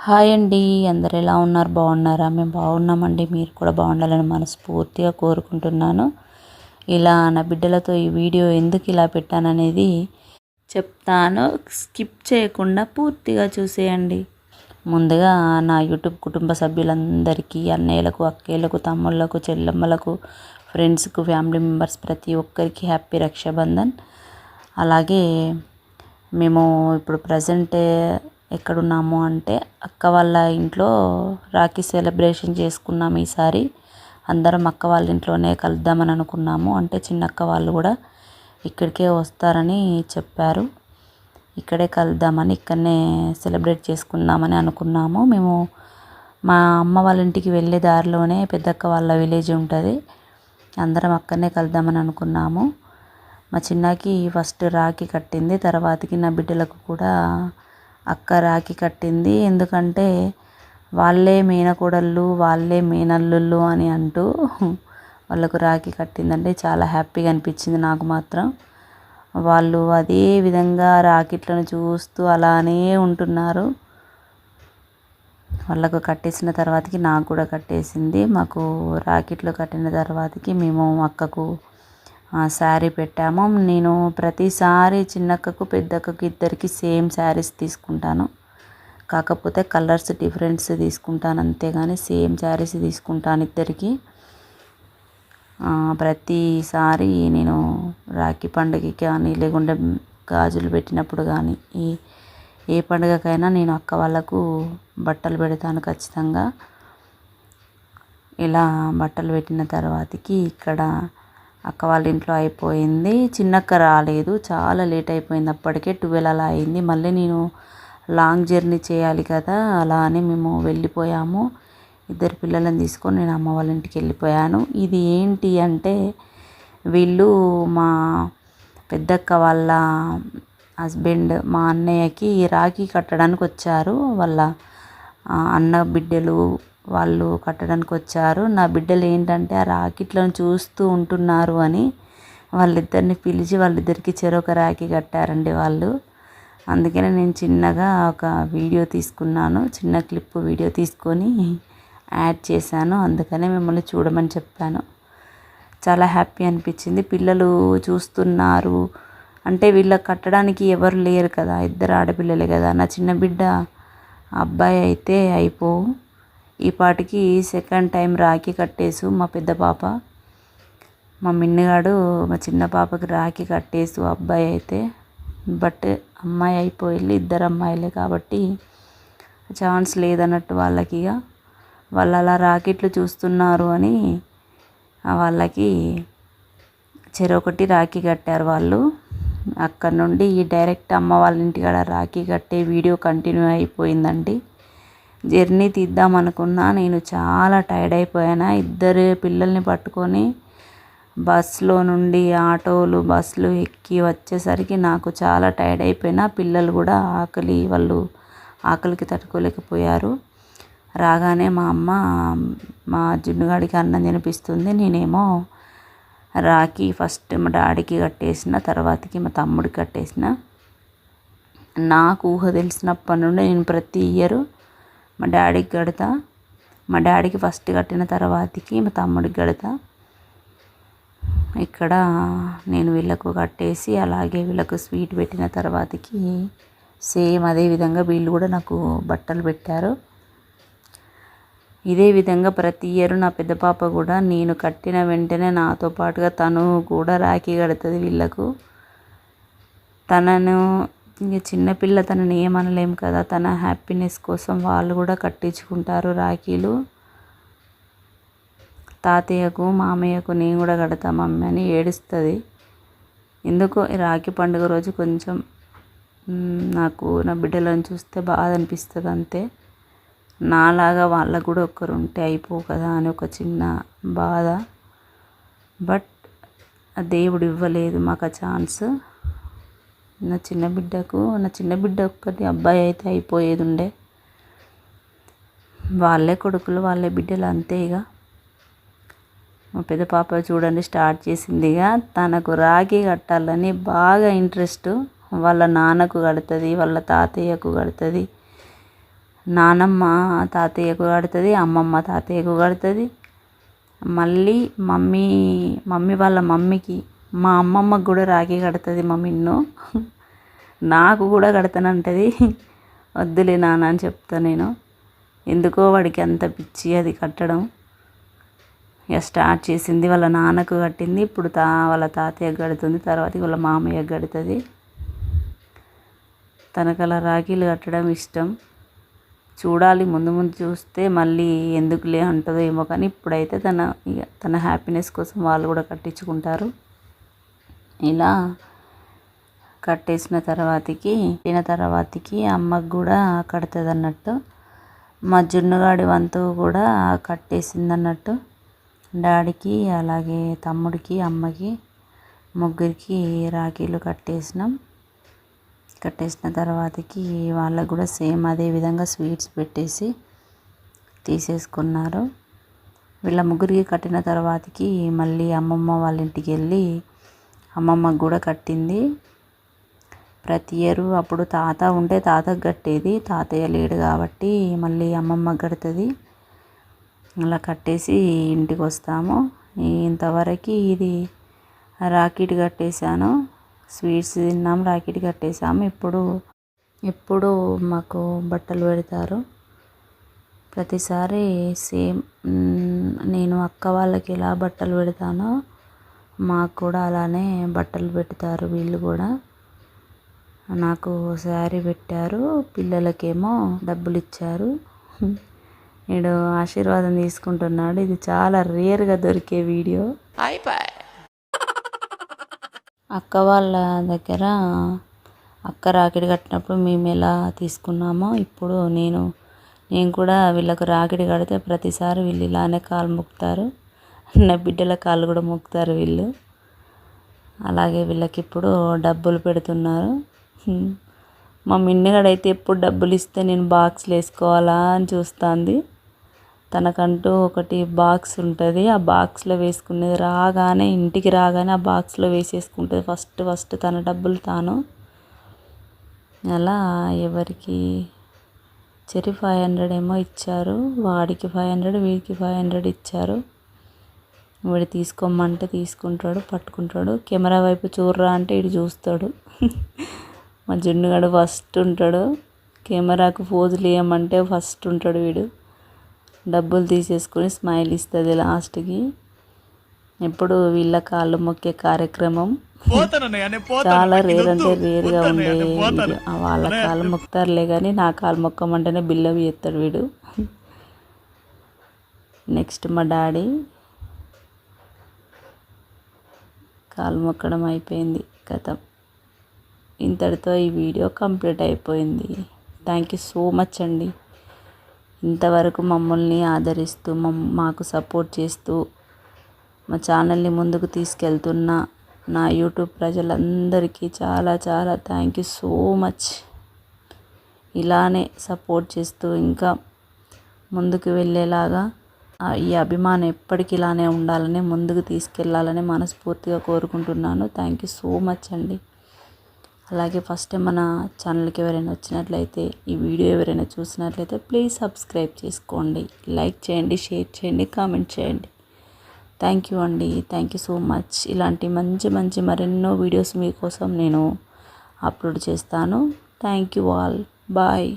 Hi అండి. అందరు ఎలా ఉన్నారు? బాగున్నారా? మేము బాగున్నామండి. మీరు కూడా బాగుండాలని మనస్ఫూర్తిగా కోరుకుంటున్నాను. ఇలా నా బిడ్డలతో ఈ వీడియో ఎందుకు ఇలా పెట్టాననేది చెప్తాను. స్కిప్ చేయకుండా పూర్తిగా చూసేయండి. ముందుగా నా యూట్యూబ్ కుటుంబ సభ్యులందరికీ, అన్నయ్యలకు, అక్కయ్యలకు, తమ్ముళ్ళకు, చెల్లెమ్మలకు, ఫ్రెండ్స్కు, ఫ్యామిలీ మెంబర్స్ ప్రతి ఒక్కరికి హ్యాపీ రక్షాబంధన్. అలాగే మేము ఇప్పుడు ప్రజెంట్ ఎక్కడున్నాము అంటే అక్క వాళ్ళ ఇంట్లో రాఖీ సెలబ్రేషన్ చేసుకున్నాము. ఈసారి అందరం అక్క వాళ్ళ ఇంట్లోనే కలుద్దామని అనుకున్నాము. అంటే చిన్నక్క వాళ్ళు కూడా ఇక్కడికే వస్తారని చెప్పారు. ఇక్కడే కలుద్దామని, ఇక్కడనే సెలబ్రేట్ చేసుకుందామని అనుకున్నాము. మేము మా అమ్మ వాళ్ళ ఇంటికి వెళ్ళే దారిలోనే పెద్దక్క వాళ్ళ విలేజ్ ఉంటుంది. అందరం అక్కడనే కలుద్దామని అనుకున్నాము. మా చిన్నకి ఫస్ట్ రాఖీ కట్టింది. తర్వాతకి నా బిడ్డలకు కూడా అక్క రాఖీ కట్టింది. ఎందుకంటే వాళ్ళే మేనకోడళ్ళు, వాళ్ళే మేనల్లుళ్ళు అని అంటూ వాళ్ళకు రాఖీ కట్టిందంటే చాలా హ్యాపీగా అనిపించింది నాకు మాత్రం. వాళ్ళు అదే విధంగా రాఖీట్లను చూస్తూ అలానే ఉంటున్నారు. వాళ్ళకు కట్టేసిన తర్వాతకి నాకు కూడా కట్టేసింది. మాకు రాఖీట్లు కట్టిన తర్వాతకి మేము అక్కకు శారీ పెట్టాము. నేను ప్రతిసారి చిన్నక్కకు పెద్దక్కకు ఇద్దరికి సేమ్ శారీస్ తీసుకుంటాను. కాకపోతే కలర్స్ డిఫరెన్స్ తీసుకుంటాను అంతేగాని సేమ్ శారీస్ తీసుకుంటాను ఇద్దరికి. ప్రతిసారి నేను రాఖీ పండుగకి కానీ లేకుంటే గాజులు పెట్టినప్పుడు కానీ ఏ పండుగకైనా నేను అక్క వాళ్ళకు బట్టలు పెడతాను ఖచ్చితంగా. ఇలా బట్టలు పెట్టిన తర్వాతకి ఇక్కడ అక్క వాళ్ళ ఇంట్లో అయిపోయింది. చిన్నక్క రాలేదు, చాలా లేట్ అయిపోయింది. అప్పటికే 12 అలా అయింది. మళ్ళీ నేను లాంగ్ జర్నీ చేయాలి కదా, అలా అని మేము వెళ్ళిపోయాము. ఇద్దరు పిల్లలను తీసుకొని నేను అమ్మ వాళ్ళ ఇంటికి వెళ్ళిపోయాను. ఇది ఏంటి అంటే వీళ్ళు మా పెద్దక్క వాళ్ళ హస్బెండ్ మా అన్నయ్యకి రాఖీ కట్టడానికి వచ్చారు. వాళ్ళ అన్న బిడ్డలు వాళ్ళు కట్టడానికి వచ్చారు. నా బిడ్డలు ఏంటంటే ఆ రాఖీట్లను చూస్తూ ఉంటున్నారు అని వాళ్ళిద్దరిని పిలిచి వాళ్ళిద్దరికి చెరొక రాఖీ కట్టారండి వాళ్ళు. అందుకనే నేను చిన్నగా ఒక వీడియో తీసుకున్నాను, చిన్న క్లిప్ వీడియో తీసుకొని యాడ్ చేశాను. అందుకనే మిమ్మల్ని చూడమని చెప్పాను. చాలా హ్యాపీ అనిపించింది. పిల్లలు చూస్తున్నారు అంటే వీళ్ళకి కట్టడానికి ఎవరు లేరు కదా, ఇద్దరు ఆడపిల్లలే కదా. నా చిన్న బిడ్డ అబ్బాయి అయితే అయిపోవు. ఈ పాటికి సెకండ్ టైం రాఖీ కట్టేసు మా పెద్ద పాప. మా మిన్నగాడు మా చిన్న పాపకి రాఖీ కట్టేసు అబ్బాయి అయితే. బట్ అమ్మాయి అయిపోయి ఇద్దరు అమ్మాయిలే కాబట్టి ఛాన్స్ లేదన్నట్టు వాళ్ళకి. ఇక వాళ్ళు అలా రాకెట్లు చూస్తున్నారు అని వాళ్ళకి చెరొకటి రాఖీ కట్టారు వాళ్ళు. అక్కడ నుండి డైరెక్ట్ అమ్మ వాళ్ళ ఇంటికాడ రాఖీ కట్టే వీడియో కంటిన్యూ అయిపోయిందండి. జర్నీ తీద్దాం అనుకున్నా, నేను చాలా టైర్డ్ అయిపోయాను. ఇద్దరు పిల్లల్ని పట్టుకొని బస్సులో నుండి ఆటోలు బస్సులు ఎక్కి వచ్చేసరికి నాకు చాలా టైర్డ్ అయిపోయినా. పిల్లలు కూడా వాళ్ళు ఆకలికి తట్టుకోలేకపోయారు. రాగానే మా అమ్మ మా జున్నుగాడికి అన్నం తినిపిస్తుంది. నేనేమో రాఖీ ఫస్ట్ మా డాడీకి కట్టేసిన, తర్వాతకి మా తమ్ముడికి కట్టేసిన. నాకు ఊహ తెలిసినప్పటి నుండి నేను ప్రతి ఇయర్ మా డాడీకి కడతా. మా డాడీకి ఫస్ట్ కట్టిన తర్వాతకి మా తమ్ముడికి కడతా. ఇక్కడ నేను వీళ్ళకు కట్టేసి అలాగే వీళ్ళకు స్వీట్ పెట్టిన తర్వాతకి సేమ్ అదే విధంగా వీళ్ళు కూడా నాకు బట్టలు పెట్టారు. ఇదే విధంగా ప్రతి ఇయర్ నా పెద్ద పాప కూడా నేను కట్టిన వెంటనే నాతో పాటుగా తను కూడా రాఖీ కడుతుంది వీళ్ళకు. తనను ఇంక చిన్నపిల్ల, తనని ఏమనలేము కదా, తన హ్యాపీనెస్ కోసం వాళ్ళు కూడా కట్టించుకుంటారు రాఖీలు. తాతయ్యకు మామయ్యకు నేను కూడా కడతా మమ్మీ అని ఏడుస్తుంది. ఎందుకో రాఖీ పండుగ రోజు కొంచెం నాకు నా బిడ్డలను చూస్తే బాధ అనిపిస్తుంది అంతే. నాలాగా వాళ్ళకు కూడా ఒక్కరు ఉంటే అయిపో కదా అని ఒక చిన్న బాధ. బట్ దేవుడు ఇవ్వలేదు మాకు ఆ ఛాన్స్. నా చిన్న బిడ్డ ఒక్కటి అబ్బాయి అయితే అయిపోయేది ఉండే. వాళ్ళే కొడుకులు వాళ్ళే బిడ్డలు అంతే. ఇక మా పెద్ద పాప చూడండి స్టార్ట్ చేసింది. ఇక తనకు రాఖీ కట్టాలని బాగా ఇంట్రెస్ట్. వాళ్ళ నాన్నకు కడుతుంది, వాళ్ళ తాతయ్యకు కడుతుంది. నానమ్మ తాతయ్యకు కడుతుంది, అమ్మమ్మ తాతయ్యకు కడుతుంది, మళ్ళీ మమ్మీ వాళ్ళ మమ్మీకి మా అమ్మమ్మకు కూడా రాఖీ కడుతుంది మా మిన్ను. నాకు కూడా కడతానంటది. వద్దులే నాన్న అని చెప్తా నేను. ఎందుకో వాడికి అంత పిచ్చి అది కట్టడం. ఇక స్టార్ట్ చేసింది, వాళ్ళ నాన్నకు కట్టింది, ఇప్పుడు వాళ్ళ తాతయ్యకు కడుతుంది, తర్వాత వాళ్ళ మామయ్యకు కడుతుంది. తనకు అలా రాఖీలు కట్టడం ఇష్టం. చూడాలి, ముందు ముందు చూస్తే మళ్ళీ ఎందుకులే అంటుందో ఏమో, కానీ ఇప్పుడైతే తన హ్యాపీనెస్ కోసం వాళ్ళు కూడా కట్టించుకుంటారు. ఇలా కట్టేసిన తర్వాతకి అమ్మకు కూడా కడుతుంది అన్నట్టు. మా జున్నుగాడి వంతు కూడా కట్టేసింది అన్నట్టు. డాడీకి అలాగే తమ్ముడికి అమ్మకి ముగ్గురికి రాఖీలు కట్టేసిన తర్వాతకి వాళ్ళకు కూడా సేమ్ అదే విధంగా స్వీట్స్ పెట్టేసి తీసేసుకున్నారు. వీళ్ళ ముగ్గురికి కట్టిన తర్వాతకి మళ్ళీ అమ్మమ్మ వాళ్ళ ఇంటికి వెళ్ళి అమ్మమ్మకు కూడా కట్టింది. ప్రతి ఇయర్ అప్పుడు తాత ఉంటే తాతకు కట్టేది, తాతయ్య లేడు కాబట్టి మళ్ళీ అమ్మమ్మకు కడుతుంది. అలా కట్టేసి ఇంటికి వస్తాము. ఇంతవరకు ఇది రాఖీటి కట్టేశాను, స్వీట్స్ తిన్నాము, రాఖీటి కట్టేసాము. ఇప్పుడు మాకు బట్టలు పెడతారు. ప్రతిసారి సేమ్ నేను అక్క వాళ్ళకి ఎలా బట్టలు పెడతానో మాకు కూడా అలానే బట్టలు పెడతారు. వీళ్ళు కూడా నాకు శారీ పెట్టారు, పిల్లలకేమో డబ్బులు ఇచ్చారు. వీడు ఆశీర్వాదం తీసుకుంటున్నాడు. ఇది చాలా రేర్గా దొరికే వీడియో. అక్క వాళ్ళ దగ్గర అక్క రాఖీ కట్టినప్పుడు మేము ఎలా తీసుకున్నామో ఇప్పుడు నేను కూడా వీళ్ళకు రాఖీ కడితే ప్రతిసారి వీళ్ళు ఇలానే కాలు మొక్కుతారు. నా బిడ్డల కాళ్ళు కూడా మొక్కుతారు వీళ్ళు. అలాగే వీళ్ళకి ఇప్పుడు డబ్బులు పెడుతున్నారు. మా మిన్నగాడైతే ఎప్పుడు డబ్బులు ఇస్తే నేను బాక్స్లో వేసుకోవాలా అని చూస్తుంది. తనకంటూ ఒకటి బాక్స్ ఉంటుంది, ఆ బాక్స్లో వేసుకునేది ఇంటికి రాగానే ఆ బాక్స్లో వేసేసుకుంటుంది ఫస్ట్ తన డబ్బులు తాను. అలా ఎవరికి చెరి 500 ఏమో ఇచ్చారు, వాడికి 500 వీడికి 500 ఇచ్చారు. వీడు తీసుకోమంటే తీసుకుంటాడు, పట్టుకుంటాడు. కెమెరా వైపు చూడరా అంటే ఇటు చూస్తాడు. మా జున్నుగాడు ఫస్ట్ ఉంటాడు, కెమెరాకు పోజులు ఇవ్వమంటే ఫస్ట్ ఉంటాడు వీడు. డబ్బులు తీసేసుకొని స్మైల్ ఇస్తుంది లాస్ట్కి. ఎప్పుడు వీళ్ళ కాళ్ళు మొక్కే కార్యక్రమం చాలా రేర్గా ఉండే. వాళ్ళ కాళ్ళు మొక్కుతారులే కానీ నా కాళ్ళు మొక్కమంటేనే బిల్లవి చేస్తాడు వీడు. నెక్స్ట్ మా డాడీ కాలు మొక్కడం అయిపోయింది, కథం. ఇంతటితో ఈ వీడియో కంప్లీట్ అయిపోయింది. థ్యాంక్ యూ సో మచ్ అండి. ఇంతవరకు మమ్మల్ని ఆదరిస్తూ మాకు సపోర్ట్ చేస్తూ మా ఛానల్ని ముందుకు తీసుకెళ్తున్న నా యూట్యూబ్ ప్రజలందరికీ చాలా చాలా థ్యాంక్ యూ సో మచ్. ఇలానే సపోర్ట్ చేస్తూ ఇంకా ముందుకు వెళ్ళేలాగా ఈ అభిమానం ఎప్పటికీ ఇలానే ఉండాలని, ముందుకు తీసుకెళ్ళాలని మనస్ఫూర్తిగా కోరుకుంటున్నాను. థ్యాంక్ యూ సో మచ్ అండి. అలాగే ఫస్ట్ టైం మన ఛానల్కి ఎవరైనా వచ్చినట్లయితే, ఈ వీడియో ఎవరైనా చూసినట్లయితే ప్లీజ్ సబ్స్క్రైబ్ చేసుకోండి, లైక్ చేయండి, షేర్ చేయండి, కామెంట్ చేయండి. థ్యాంక్ యూ అండి. Thank you so much. ఇలాంటి మంచి మరెన్నో వీడియోస్ మీకోసం నేను అప్లోడ్ చేస్తాను. Thank you all. బాయ్.